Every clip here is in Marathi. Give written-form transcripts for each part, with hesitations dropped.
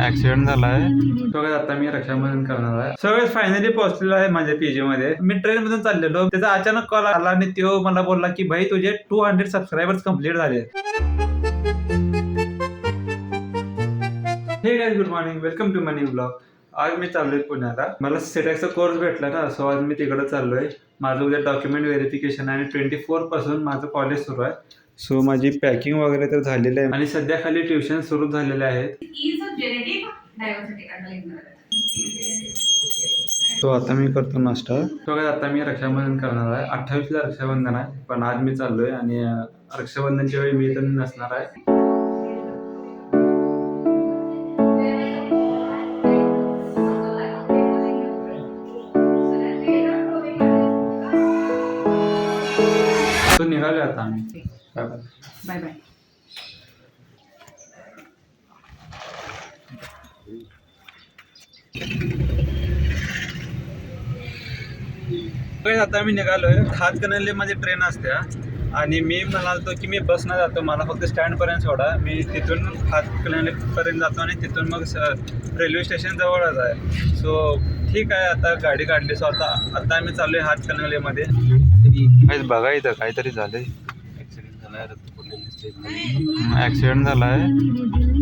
ऍक्सिडेंट झालाय. बघा आता मी रक्षाबंधन करणार आहे. सगळं फायनली पोहोचलेलो आहे माझ्या पीजी मध्ये. मी ट्रेन मधून चाललेलो, त्याचा अचानक कॉल आला आणि तो मला बोलला की भाई तुझे 200 सबस्क्रायबर्स कम्प्लीट झाले. Hey guys, good morning, welcome to my new blog. आज मी चाललोय पुण्याला. मला सेटॅक्सचा कोर्स भेटला ना, सो आज मी तिकडे चाललोय. माझं उद्या डॉक्युमेंट व्हेरिफिकेशन आणि 24 पासून माझं कॉलेज सुरू आहे. सो माझी पॅकिंग वगैरे तर झालेली आहे आणि सध्या खाली ट्युशन सुरू झालेले आहेत. तो आता मी करतो नाश्ता. बघा आता मी रक्षाबंधन करणार आहे. 28ला रक्षाबंधन आहे, पण आज मी चाललोय आणि रक्षाबंधनच्या वेळी मी तर नसणार आहे. तो निघाले आता आम्ही. Bye bye. Bye bye. आता मी निघालोय. हातकणंगले माझी ट्रेन असते आणि मी म्हणालतो की मी बसनं जातो, मला फक्त स्टँड पर्यंत सोडा. मी तिथून हातकणंगले पर्यंत जातो आणि तिथून मग रेल्वे स्टेशन जवळच आहे. सो ठीक आहे, आता गाडी काढली. सो आता आम्ही चाललोय हातकणंगलेमध्ये. बघा इथं काहीतरी झालंय. ऍक्सिडेंट झालाय.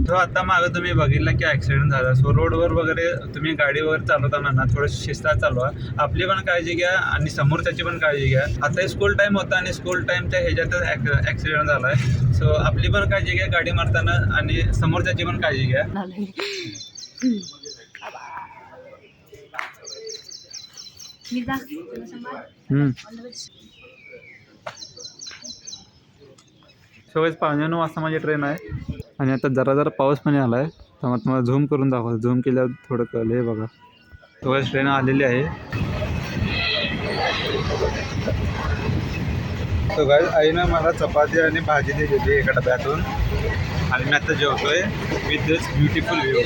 तो आता मागं तुम्ही बघितलं की ऍक्सिडेंट झाला. सो रोडवर वगैरे तुम्ही गाडी वगैरे चालवताना ना थोडं शिस्तात चालवा. आपली पण काळजी घ्या आणि समोरच्याची पण काळजी घ्या. आता स्कूल टाइम होता आणि स्कूल टाइमच्या ह्याच्यातच ऍक्सिडेंट झालाय. सो आपली पण काळजी घ्या गाडी मारताना आणि समोरच्याची पण काळजी घ्या. सगळेच 9:15 वाजता माझी ट्रेन आहे आणि आता जरा पाऊस पण आला आहे. तर मग तुम्हाला झूम करून दाखवतो. झूम केल्यावर थोडं कळलं. हे बघा, सगळेच ट्रेन आलेली आहे. तो गाय आईनं मला चपाती आणि भाजी दिलेली एका डब्यातून आणि मी आता जेवतोय विथ दिस ब्युटिफुल व्ह्यू.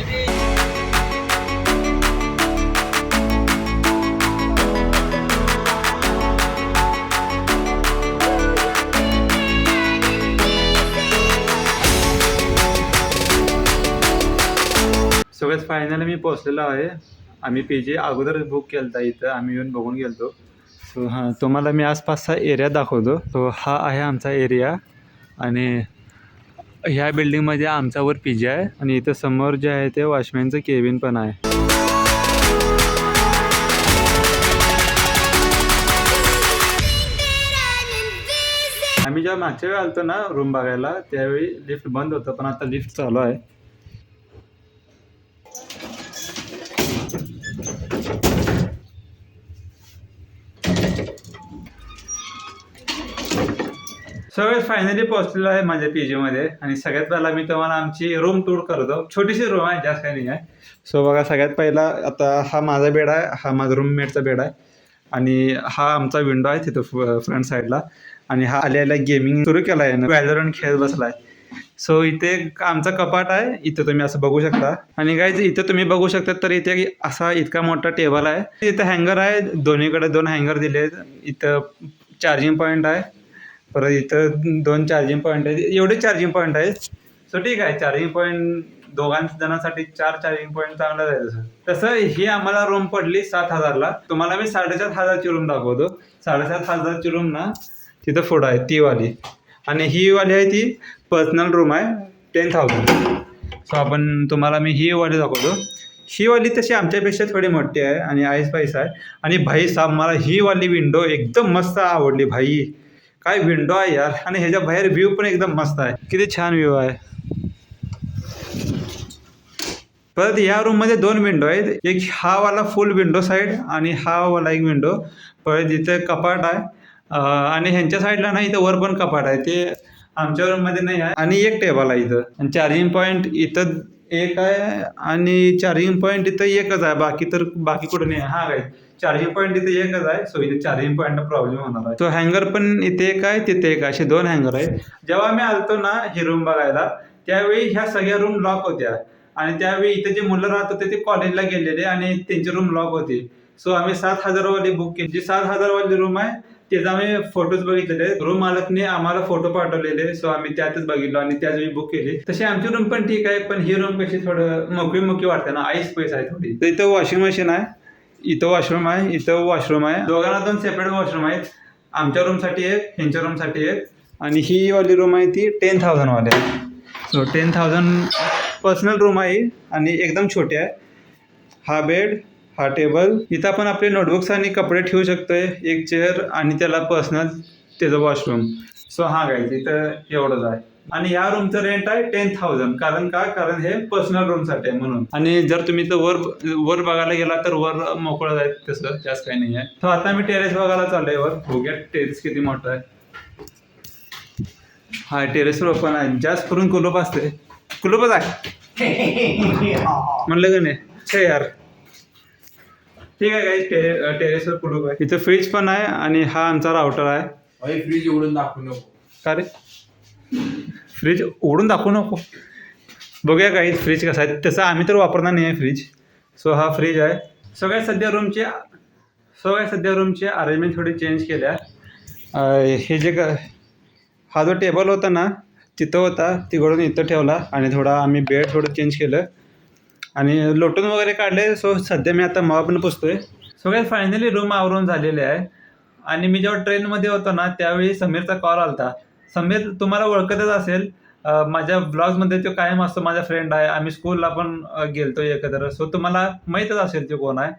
सगळ्यात फायनली मी पोहोचलेलो आहे. आम्ही पीजी अगोदर बुक केलं होता, इथं आम्ही येऊन बघून गेलो. सो हां, तुम्हाला मी आसपासचा एरिया दाखवतो. तो हा आहे आमचा एरिया आणि ह्या बिल्डिंगमध्ये आमच्यावर पीजी आहे आणि इथं समोर जे आहे ते वॉचमॅनचं केबिन पण आहे. आम्ही जेव्हा मागच्या वेळी आलतो ना रूम बघायला, त्यावेळी लिफ्ट बंद होतं, पण आता लिफ्ट चालू आहे. सगळं फायनली पोहोचलेलो आहे माझ्या पीजीमध्ये आणि सगळ्यात पहिला मी तुम्हाला आमची रूम टूर करतो. छोटीशी रूम आहे, जास्त काही नाही आहे. सो बघा, सगळ्यात पहिला आता हा माझा बेड आहे, हा माझा रूममेटचा बेड आहे आणि हा आमचा विंडो आहे तिथं फ्रंट साईडला. आणि हा आलेला गेमिंग सुरू केला आहे ना, व्हॅलोरंट खेळत बसला आहे. सो इथे आमचा कपाट आहे, इथं तुम्ही असं बघू शकता. आणि गाईज इथं तुम्ही बघू शकता तर इथे असा इतका मोठा टेबल आहे. इथं हँगर आहे, दोन्हीकडे 2 हँगर दिले आहेत. इथं चार्जिंग पॉईंट आहे, परत इथं 2 चार्जिंग पॉईंट आहेत. एवढे चार्जिंग पॉईंट आहेत. सो ठीक आहे, चार्जिंग पॉईंट 2 जणांसाठी 4 चार्जिंग पॉईंट चांगलं आहे. तसं ही आम्हाला रूम पडली 7,000ला. तुम्हाला मी 7,500ची रूम दाखवतो. 7,500ची रूम ना तिथं पुढं आहे ती वाली, आणि ही वाली आहे ती पर्सनल रूम आहे 10,000. सो आपण तुम्हाला मी ही वाली दाखवतो. ही वाली तशी आमच्यापेक्षा थोडी मोठी आहे आणि आईस पैसा आहे. आणि भाई साहेब, मला ही वाली विंडो एकदम मस्त आवडली. भाई काय विंडो आहे यार, आणि ह्याच्या बाहेर व्ह्यू पण एकदम मस्त आहे. किती छान व्ह्यू आहे. परत या रूममध्ये 2 विंडो आहेत. एक हा वाला फुल विंडो साईड आणि हा वाला एक विंडो. परत इथे कपाट आहे आणि ह्यांच्या साईडला नाही, इथं वर पण कपाट आहे, ते आमच्या रूममध्ये नाही आहे. आणि एक टेबल आहे इथं. आणि चार्जिंग पॉईंट इथं एक आहे आणि चार्जिंग पॉईंट इथं एकच आहे. बाकी कुठं नाही आहे. हा काय, चार्जिंग पॉईंट इथे एकच आहे. सो इथे चार्जिंग पॉईंटला प्रॉब्लेम होणार आहे. तो हँगर पण इथे एक आहे, तिथे एक, असे 2 हँगर आहेत. जेव्हा मी आलतो ना ही रूम बघायला, त्यावेळी ह्या सगळ्या रूम लॉक होत्या आणि त्यावेळी इथे जे मुलं राहत होते ते कॉलेजला गेलेले आणि त्यांची रूम लॉक होती. सो आम्ही 7,000 वाली बुक केली. जी 7,000 वाली रूम आहे त्याचा आम्ही फोटोज बघितलेले. रूम मालकने आम्हाला फोटो पाठवलेले, सो आम्ही त्यातच बघितलो आणि त्याच वेळी बुक केली. तशी आमची रूम पण ठीक आहे, पण ही रूम कशी थोडं मोकळी वाटते ना, आई स्पेस आहे थोडी. तर इथं वॉशिंग मशीन आहे, इथं वॉशरूम आहे, इथं वॉशरूम आहे. दोघांना 2 सेपरेट वॉशरूम आहेत. आमच्या रूमसाठी एक, ह्यांच्या रूमसाठी एक. आणि ही वाली रूम आहे ती 10,000 वाली आहे. सो 10,000 पर्सनल रूम आहे आणि एकदम छोटी आहे. हा बेड, हा टेबल, इथं आपण आपले नोटबुक्स आणि कपडे ठेवू शकतोय. एक चेअर आणि त्याला पर्सनल त्याचं वॉशरूम. सो हा गाईज इथं एवढंच आहे. आणि ह्या रूमचं रेंट आहे 10,000. कारण हे पर्सनल रूमसाठी आहे म्हणून. आणि जर तुम्ही तर वर बघायला गेला तर वर मोकळं आहे, तसं जास्त काही नाही आहे. सो आता मी टेरेस बघायला चाललोय वर. बघूया टेरेस किती मोठं आहे. हा टेरेसवर ओपन आहे. जास्त करून कुलूप असते. कुलूपच आहे म्हणलं का नाही हे यार. ठीक आहे गाईज, टेरेसवर कुलूप आहे. इथं फ्रीज पण आहे आणि हा आमचा राउटर आहे. फ्रीज उघडून दाखवू नको. का रे, फ्रीज उघडून दाखवू नको. बघूया गाईज फ्रीज कसा आहे. तसं आम्ही तर वापरणार नाही आहे फ्रीज. सो हा फ्रीज आहे. सध्या रूमची अरेंजमेंट थोडी चेंज केल्या. हे जे हा जो टेबल होता ना तिथं होता, तिकडून इथं ठेवला आणि थोडा आम्ही बेड थोडं चेंज केलं आणि लोटून वगैरे काढले. सो सध्या मी आता मॉपनं पुसतोय. सो काय फायनली रूम आवरून झालेले आहे. आणि मी जेव्हा ट्रेनमध्ये होतो ना त्यावेळी समीरचा कॉल आलता. समीर तुम्हाला ओळखतच असेल, माझ्या ब्लॉग्समध्ये तो कायम असतो, माझा फ्रेंड आहे. आम्ही स्कूलला पण गेलतो एकत्र. सो तुम्हाला माहीतच असेल तो कोण आहे.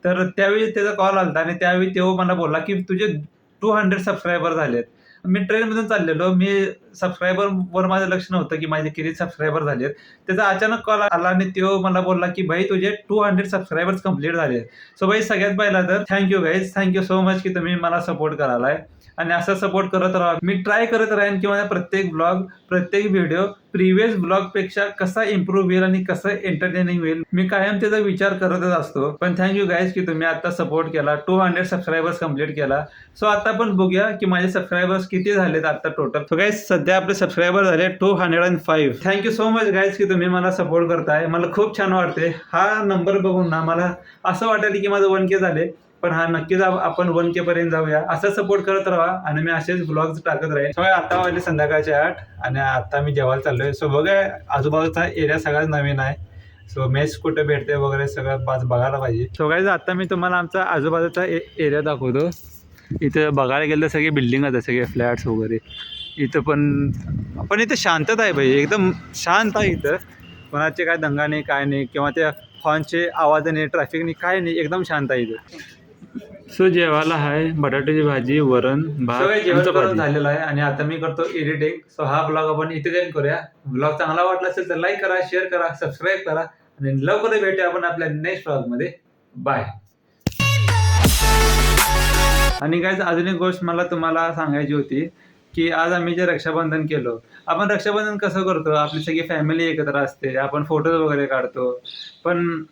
तर त्यावेळी त्याचा कॉल आलता आणि त्यावेळी तो मला बोलला की तुझे 200 सबस्क्रायबर झालेत. मी ट्रेनमधून चाललेलो, मी सबस्क्रायबरवर माझं लक्ष नव्हतं की माझे किती सबस्क्रायबर झालेत. त्याचा अचानक कॉल आला आणि तो मला बोलला की भाई तुझे 200 सबस्क्रायबर्स कंप्लीट झाले. सो भाई सगळ्यात पहिला तर thank you guys, thank you so much की तुम्ही मला सपोर्ट करायलाय आणि असं सपोर्ट करत राहा. मी ट्राय करत राहीन की माझा प्रत्येक ब्लॉग, प्रत्येक व्हिडिओ प्रिव्हियस ब्लॉगपेक्षा कसा इम्प्रूव्ह होईल आणि कसं एंटरटेनिंग होईल, मी कायम त्याचा विचार करतच असतो. पण थँक्यू गाईज की तुम्ही आता सपोर्ट केला, 200 सबस्क्रायबर्स कंप्लीट केला. सो आता पण बघूया की माझे सबस्क्रायबर्स किती झालेत आता टोटल. सो गाईज सध्या आपले सबस्क्रायबर झाले 205. थँक्यू सो मच गाईज की तुम्ही मला सपोर्ट करताय. मला खूप छान वाटते. हा नंबर बघून ना मला असं वाटेल की माझं 1K झाले. पण हा नक्कीच आपण 1K पर्यंत जाऊया. असं सपोर्ट करत राहा आणि मी असेच ब्लॉग्स टाकत राहीन. सो आता वाजले संध्याकाळचे 8 आणि आता मी जेवायला चाललोय. सो बघा आजूबाजूचा एरिया सगळ्यात नवीन आहे. सो मेस कुठे भेटते वगैरे सगळं बघायला पाहिजे. सो गाईज आता मी तुम्हाला आमचा आजूबाजूचा एरिया दाखवतो. इथं बघायला गेलं तर सगळे बिल्डिंगच आहे, सगळे फ्लॅट्स वगैरे. इथं पण इथं शांतता आहे भाई, एकदम शांत आहे इथं. कोणाचे काय दंगा नाही, काय नाही, किंवा त्या हॉर्नचे आवाज नाही, ट्रॅफिक नाही, काय नाही, एकदम शांत आहे इथं. सो जेवायला आहे बटाट्याची भाजी, वरण, भात, जेवण झालेलं आहे आणि आता मी करतो एडिटिंग. सो हा ब्लॉग आपण इथे जॉईन करूया. ब्लॉग चांगला वाटला असेल तर लाईक करा, शेअर करा, सबस्क्राईब करा आणि लवकर भेटूया आपण आपल्या नेक्स्ट ब्लॉगमध्ये. बाय. आणि गाईज अजून एक गोष्ट मला तुम्हाला सांगायची होती की आज आम्ही जे रक्षाबंधन केलं, आपण रक्षाबंधन कसं करतो, आपली सगळी फॅमिली एकत्र असते, आपण फोटोज वगैरे काढतो. पण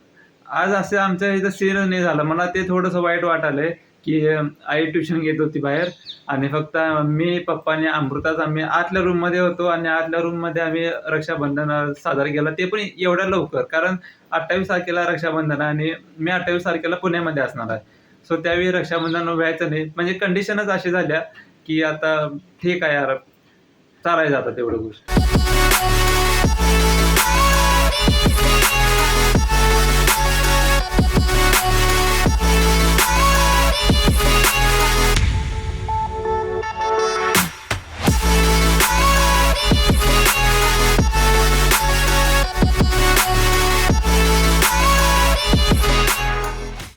आज असं आमच्या इथं सीन नाही झालं. मला ते थोडंसं वाईट वाटायलंय की आई ट्युशन घेत होती बाहेर आणि फक्त मी, पप्पा आणि अमृताच आम्ही आतल्या रूममध्ये होतो आणि आतल्या रूममध्ये आम्ही रक्षाबंधन साजरा केला, ते पण एवढ्या लवकर. कारण 28 तारखेला रक्षाबंधन आणि मी 28 तारखेला पुण्यामध्ये असणार आहे. सो त्यावेळी रक्षाबंधन व्हायचं नाही, म्हणजे कंडिशनच अशी झाल्या की आता ठीक आहे यार, चालायचं आता तेवढं गोष्ट.